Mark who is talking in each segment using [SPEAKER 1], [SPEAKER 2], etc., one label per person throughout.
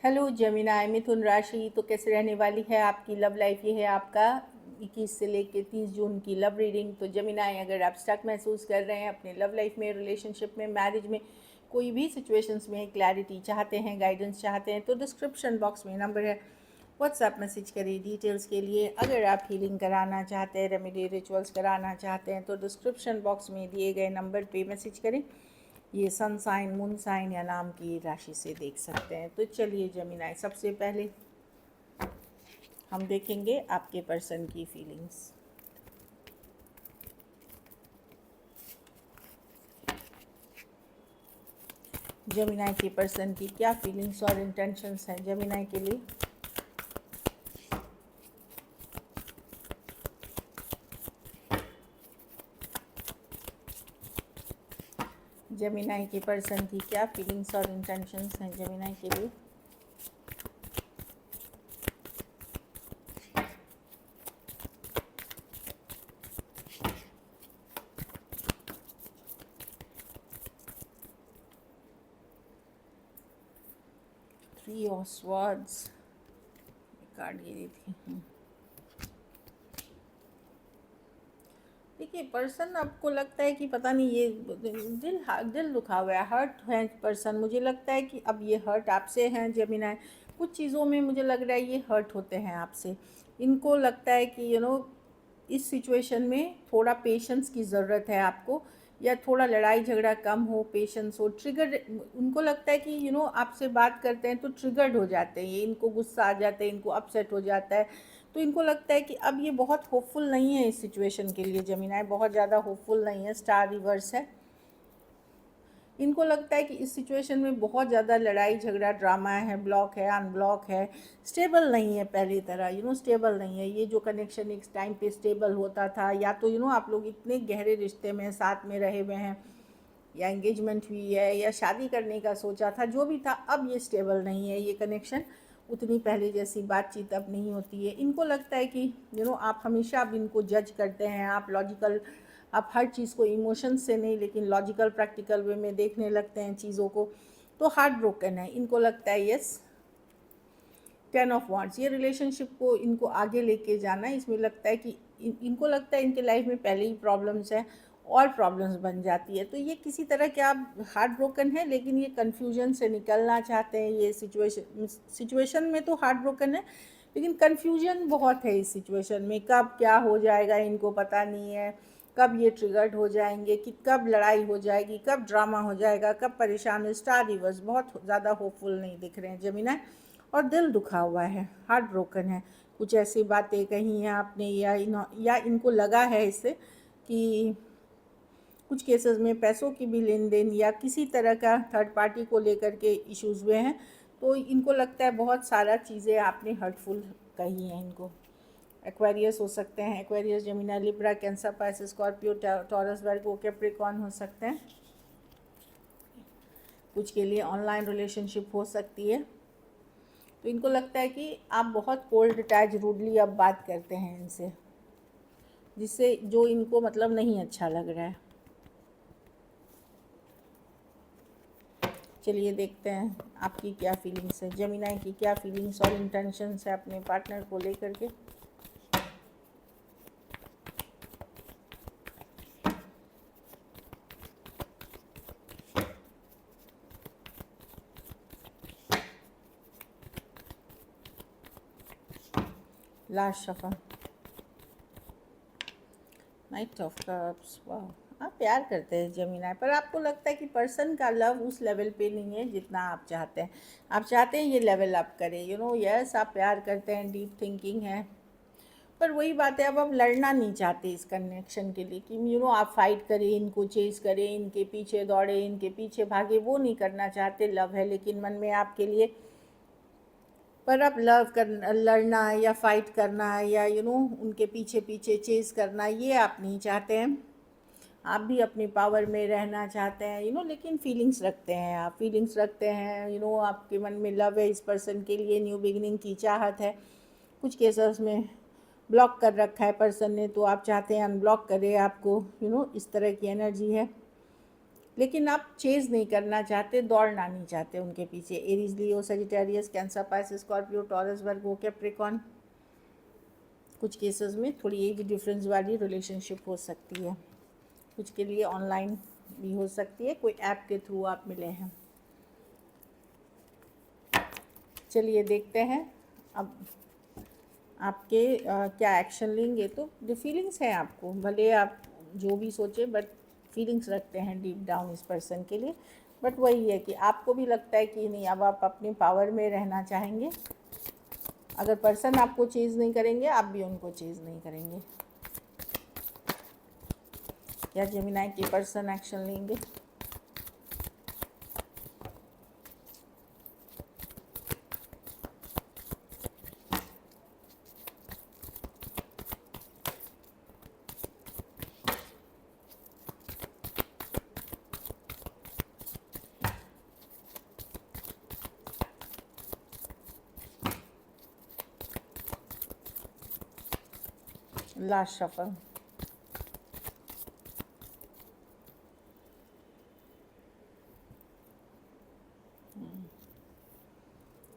[SPEAKER 1] Hello Gemini मिथुन राशि, तो कैसे रहने वाली है आपकी लव लाइफ। ये है आपका 21 से लेकर 30 जून की लव रीडिंग। तो जेमिनाई, अगर आप स्टक महसूस कर रहे हैं अपने लव लाइफ में, रिलेशनशिप में, मैरिज में, कोई भी सिचुएशंस में क्लैरिटी चाहते हैं, गाइडेंस चाहते हैं, तो डिस्क्रिप्शन बॉक्स में नंबर है, व्हाट्सएप मैसेज करिए डिटेल्स के लिए। अगर आप हीलिंग कराना चाहते हैं, रेमेडी रिचुअल्स कराना चाहते हैं, तो डिस्क्रिप्शन बॉक्स में दिए गए नंबर पे मैसेज करें। ये सन साइन, मून साइन या नाम की राशि से देख सकते हैं। तो चलिए जेमिनाई, सबसे पहले हम देखेंगे आपके पर्सन की फीलिंग्स। जेमिनाई के पर्सन की क्या फीलिंग्स और इंटेंशंस हैं जेमिनाई के लिए। जेमिनाई के पर्सन की क्या फीलिंग्स और इंटेंशंस हैं जेमिनाई के लिए। थ्री ऑफ स्वॉर्ड्स कार्ड गिरी थी। देखिए, पर्सन आपको लगता है कि पता नहीं, ये दिल दुखा हुआ है, हर्ट है पर्सन। मुझे लगता है कि अब ये हर्ट आपसे हैं जेमिनाई। कुछ चीज़ों में मुझे लग रहा है ये हर्ट होते हैं आपसे। इनको लगता है कि इस सिचुएशन में थोड़ा पेशेंस की ज़रूरत है आपको, या थोड़ा लड़ाई झगड़ा कम हो, पेशेंस हो। ट्रिगर, उनको लगता है कि आपसे बात करते हैं तो ट्रिगर्ड हो जाते हैं, ये इनको गुस्सा आ जाता है, इनको अपसेट हो जाता है। तो इनको लगता है कि अब ये बहुत होपफुल नहीं है इस सिचुएशन के लिए जेमिनाई, बहुत ज़्यादा होपफुल नहीं है। स्टार रिवर्स है। इनको लगता है कि इस सिचुएशन में बहुत ज़्यादा लड़ाई झगड़ा, ड्रामा है, ब्लॉक है, अनब्लॉक है, स्टेबल नहीं है पहली तरह, स्टेबल नहीं है। ये जो कनेक्शन एक टाइम पे स्टेबल होता था, या तो आप लोग इतने गहरे रिश्ते में साथ में रहे हुए हैं, या एंगेजमेंट हुई है, या शादी करने का सोचा था, जो भी था, अब ये स्टेबल नहीं है। ये कनेक्शन उतनी पहले जैसी बातचीत अब नहीं होती है। इनको लगता है कि आप हमेशा अब इनको जज करते हैं, आप लॉजिकल, आप हर चीज़ को इमोशंस से नहीं लेकिन लॉजिकल प्रैक्टिकल वे में देखने लगते हैं चीज़ों को। तो हार्ट ब्रोकन है। इनको लगता है यस, 10 ऑफ वांड्स, ये रिलेशनशिप को इनको आगे लेके जाना है। इसमें लगता है कि इनको लगता है इनके लाइफ में पहले ही प्रॉब्लम्स हैं और प्रॉब्लम्स बन जाती है। तो ये किसी तरह के आप हार्ट ब्रोकन है, लेकिन ये कन्फ्यूजन से निकलना चाहते हैं। ये सिचुएशन में तो हार्ट ब्रोकन है, लेकिन कन्फ्यूजन बहुत है इस सिचुएशन में। कब क्या हो जाएगा इनको पता नहीं है, कब ये ट्रिगर्ड हो जाएंगे, कि कब लड़ाई हो जाएगी, कब ड्रामा हो जाएगा, कब परेशान। स्टार रिवर्स बहुत ज़्यादा होपफुल नहीं दिख रहे हैं जेमिना, और दिल दुखा हुआ है, हार्ट ब्रोकन है। कुछ ऐसी बातें कही हैं आपने, या इनको लगा है इससे कि कुछ केसेस में पैसों की भी लेन देन या किसी तरह का थर्ड पार्टी को लेकर के इश्यूज़ हुए हैं। तो इनको लगता है बहुत सारा चीज़ें आपने हर्टफुल कही हैं इनको। एक्वेरियस हो सकते हैं, Aquarius, Gemini, Libra, Cancer, Pisces, Scorpio, Taurus, Virgo, Capricorn हो सकते हैं। कुछ के लिए ऑनलाइन रिलेशनशिप हो सकती है। तो इनको लगता है कि आप बहुत कोल्ड अटैच, रूडली अब बात करते हैं इनसे, जिससे जो इनको मतलब नहीं अच्छा लग रहा है। चलिए देखते हैं आपकी क्या फीलिंग्स है, जेमिनी की क्या फीलिंग्स और इंटेंशंस है अपने पार्टनर को लेकर के। Last shuffle, night of cups. वाह, आप प्यार करते हैं जेमिनी, पर आपको लगता है कि पर्सन का लव उस लेवल पे नहीं है जितना आप चाहते हैं। आप चाहते हैं ये लेवल अप करें, यस, आप प्यार करते हैं, डीप थिंकिंग है, पर वही बात है, अब आप लड़ना नहीं चाहते इस कनेक्शन के लिए, कि आप फाइट करें, इनको चेस करें, इनके पीछे दौड़े, इनके पीछे भागे, वो नहीं करना चाहते। लव है लेकिन मन में आपके लिए, पर अब लड़ना या फाइट करना, या उनके पीछे पीछे चेस करना, ये आप नहीं चाहते हैं। आप भी अपनी पावर में रहना चाहते हैं, लेकिन फीलिंग्स रखते हैं, आप फीलिंग्स रखते हैं, आपके मन में लव है इस पर्सन के लिए, न्यू बिगिनिंग की चाहत है। कुछ केसेस में ब्लॉक कर रखा है पर्सन ने, तो आप चाहते हैं अनब्लॉक करे आपको, इस तरह की एनर्जी है। लेकिन आप चेज़ नहीं करना चाहते, दौड़ना नहीं चाहते उनके पीछे। Aries, Leo, Sagittarius, Cancer, Pisces, Scorpio, Taurus, Virgo, Capricorn. कुछ केसेस में थोड़ी एज डिफरेंस वाली रिलेशनशिप हो सकती है, कुछ के लिए ऑनलाइन भी हो सकती है, कोई ऐप के थ्रू आप मिले हैं। चलिए देखते हैं अब आपके क्या एक्शन लेंगे। तो जो फीलिंग्स हैं आपको, भले आप जो भी सोचे बट फीलिंग्स रखते हैं डीप डाउन इस पर्सन के लिए। बट वही है कि आपको भी लगता है कि नहीं, अब आप अपने पावर में रहना चाहेंगे। अगर पर्सन आपको चेज़ नहीं करेंगे, आप भी उनको चेज़ नहीं करेंगे। क्या जेमिनी के पर्सन एक्शन लेंगे? Last shuffle.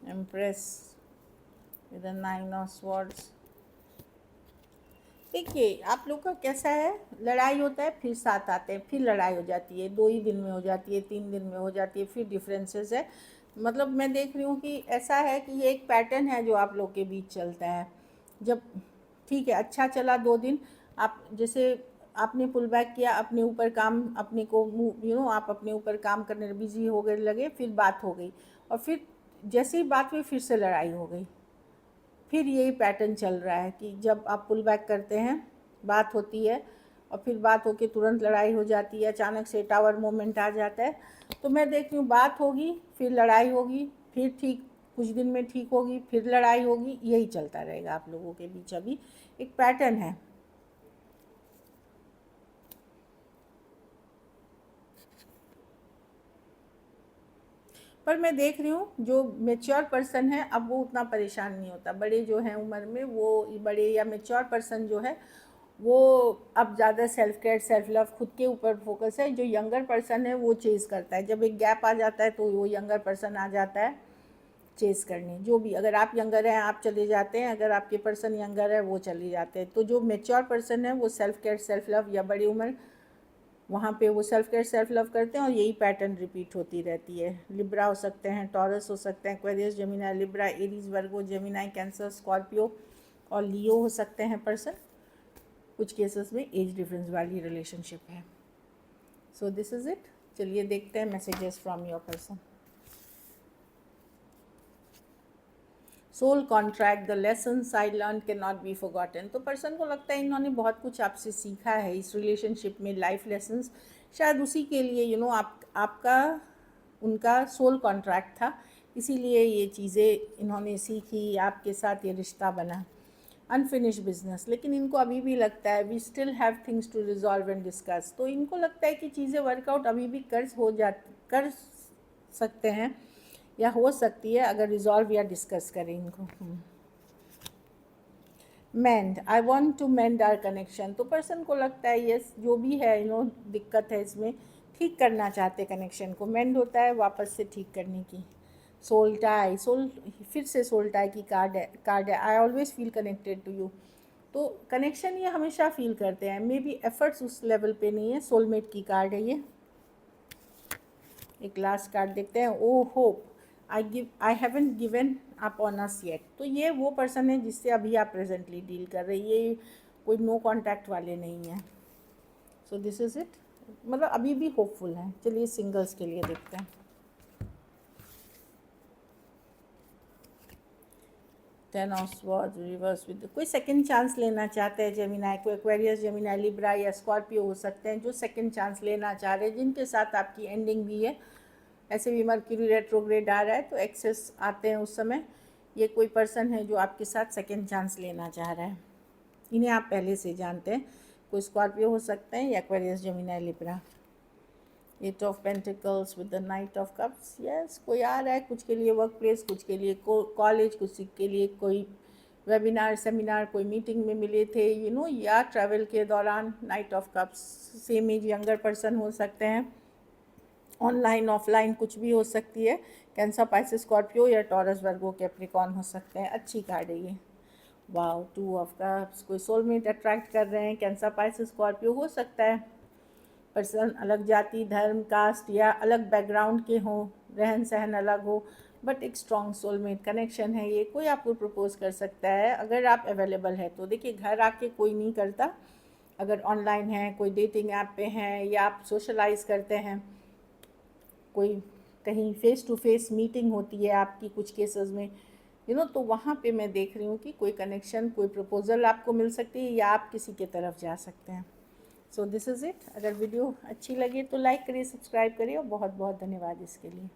[SPEAKER 1] Empress with the 9 of swords. देखिए आप लोग का कैसा है, लड़ाई होता है, फिर साथ आते हैं, फिर लड़ाई हो जाती है, 2 ही दिन में हो जाती है, 3 दिन में हो जाती है, फिर डिफरेंसेस है। मतलब मैं देख रही हूँ कि ऐसा है कि ये एक पैटर्न है जो आप लोग के बीच चलता है। जब ठीक है, अच्छा चला 2 दिन, आप जैसे आपने पुल बैक किया, अपने ऊपर काम, अपने को आप अपने ऊपर काम करने बिजी हो गए, लगे, फिर बात हो गई, और फिर जैसे ही बात हुई फिर से लड़ाई हो गई। फिर यही पैटर्न चल रहा है कि जब आप पुल बैक करते हैं, बात होती है, और फिर बात होके तुरंत लड़ाई हो जाती है, अचानक से टावर मोमेंट आ जाता है। तो मैं देख रही हूँ बात होगी, फिर लड़ाई होगी, फिर ठीक कुछ दिन में ठीक होगी, फिर लड़ाई होगी, यही चलता रहेगा आप लोगों के बीच। अभी एक पैटर्न है। पर मैं देख रही हूँ जो मेच्योर पर्सन है, अब वो उतना परेशान नहीं होता। बड़े जो हैं उम्र में, वो बड़े या मेच्योर पर्सन जो है, वो अब ज़्यादा सेल्फ केयर, सेल्फ लव, खुद के ऊपर फोकस है। जो यंगर पर्सन है वो चेज़ करता है, जब एक गैप आ जाता है तो वो यंगर पर्सन आ जाता है चेज़ करने। जो भी, अगर आप यंगर हैं आप चले जाते हैं, अगर आपके पर्सन यंगर है वो चले जाते हैं। तो जो मेच्योर पर्सन है वो सेल्फ केयर, सेल्फ लव, या बड़ी उम्र, वहाँ पे वो सेल्फ केयर, सेल्फ लव करते हैं, और यही पैटर्न रिपीट होती रहती है। लिब्रा हो सकते हैं, टॉरस हो सकते हैं, एक्वेरियस, जेमिनी, लिब्रा, एरीज, वर्गो, जेमिनी, कैंसर, स्कॉर्पियो और लियो हो सकते हैं पर्सन। कुछ केसेस में एज डिफरेंस वाली रिलेशनशिप है। So this is it. चलिए देखते हैं messages from your person. Soul contract, the lessons I learn can not be forgotten. तो पर्सन को लगता है इन्होंने बहुत कुछ आपसे सीखा है इस रिलेशनशिप में, लाइफ लेसन्स। शायद उसी के लिए आपका उनका सोल कॉन्ट्रैक्ट था, इसीलिए ये चीज़ें इन्होंने सीखी, आपके साथ ये रिश्ता बना। अनफिनिश बिजनेस, लेकिन इनको अभी भी लगता है we still have things to resolve and discuss. तो इनको लगता है कि चीज़ें वर्कआउट अभी भी कर सकते हैं, या हो सकती है अगर रिजॉल्व या डिस्कस करें इनको। Mend, I want to mend our connection. तो पर्सन को लगता है यस, जो भी है दिक्कत है इसमें, ठीक करना चाहते कनेक्शन को। मेंड होता है वापस से ठीक करने की। सोल टाई, सोल, फिर से सोल टाई की कार्ड है। I always feel connected to you. तो कनेक्शन ये हमेशा फील करते हैं, मे बी एफर्ट्स उस लेवल पे नहीं है। सोलमेट की कार्ड है ये। एक लास्ट कार्ड देखते हैं, oh hope, I haven't given up on us yet. तो ये वो पर्सन है जिससे अभी आप प्रेजेंटली डील कर रहे हैं, ये कोई नो कॉन्टैक्ट वाले नहीं हैं। सो दिस इज़ इट, मतलब अभी भी होपफुल हैं। चलिए सिंगल्स के लिए देखते हैं। 10 ऑफ स्वॉर्ड्स रिवर्स विद, कोई सेकंड चांस लेना चाहते हैं जेमिनी को। एक्वेरियस, जेमिनी, लिब्रा या स्कॉर्पियो हो सकते हैं जो सेकंड चांस लेना चाह रहे हैं, जिनके साथ आपकी एंडिंग भी है। ऐसे भी मर्क्यूरी रेट्रोग्रेड आ रहा है तो एक्सेस आते हैं उस समय। ये कोई पर्सन है जो आपके साथ सेकंड चांस लेना चाह रहा है, इन्हें आप पहले से जानते हैं। कोई स्कॉर्पियो हो सकते हैं या Aquarius, Gemini, Libra. 8 of pentacles with the night of cups. Yes, कोई आ रहा है कुछ के लिए वर्क प्लेस, कुछ के लिए कॉलेज, कुछ के लिए कोई वेबिनार, सेमिनार, कोई मीटिंग में मिले थे या ट्रैवल के दौरान। Knight of cups, same age younger person हो सकते हैं। ऑनलाइन ऑफलाइन कुछ भी हो सकती है। कैंसर, पाइसेस, स्कॉर्पियो या टॉरस, वर्गो, कैप्रिकॉर्न हो सकते हैं। अच्छी कार्ड है ये। वाओ, 2 ऑफ कप्स, कोई सोलमेट अट्रैक्ट कर रहे हैं। कैंसर, पाइसेस, स्कॉर्पियो हो सकता है। पर्सन अलग जाति, धर्म, कास्ट या अलग बैकग्राउंड के हों, रहन सहन अलग हो, बट एक स्ट्रॉन्ग सोलमेट कनेक्शन है ये। कोई आपको प्रपोज कर सकता है अगर आप अवेलेबल है तो। देखिए, घर आके कोई नहीं करता। अगर ऑनलाइन है, कोई डेटिंग ऐप पे हैं, या आप सोशलाइज करते हैं, कोई कहीं फेस टू फेस मीटिंग होती है आपकी कुछ केसेस में, तो वहाँ पे मैं देख रही हूँ कि कोई कनेक्शन, कोई प्रपोजल आपको मिल सकती है, या आप किसी के तरफ जा सकते हैं। सो दिस इज़ इट। अगर वीडियो अच्छी लगे तो लाइक करिए, सब्सक्राइब करिए, और बहुत बहुत धन्यवाद इसके लिए।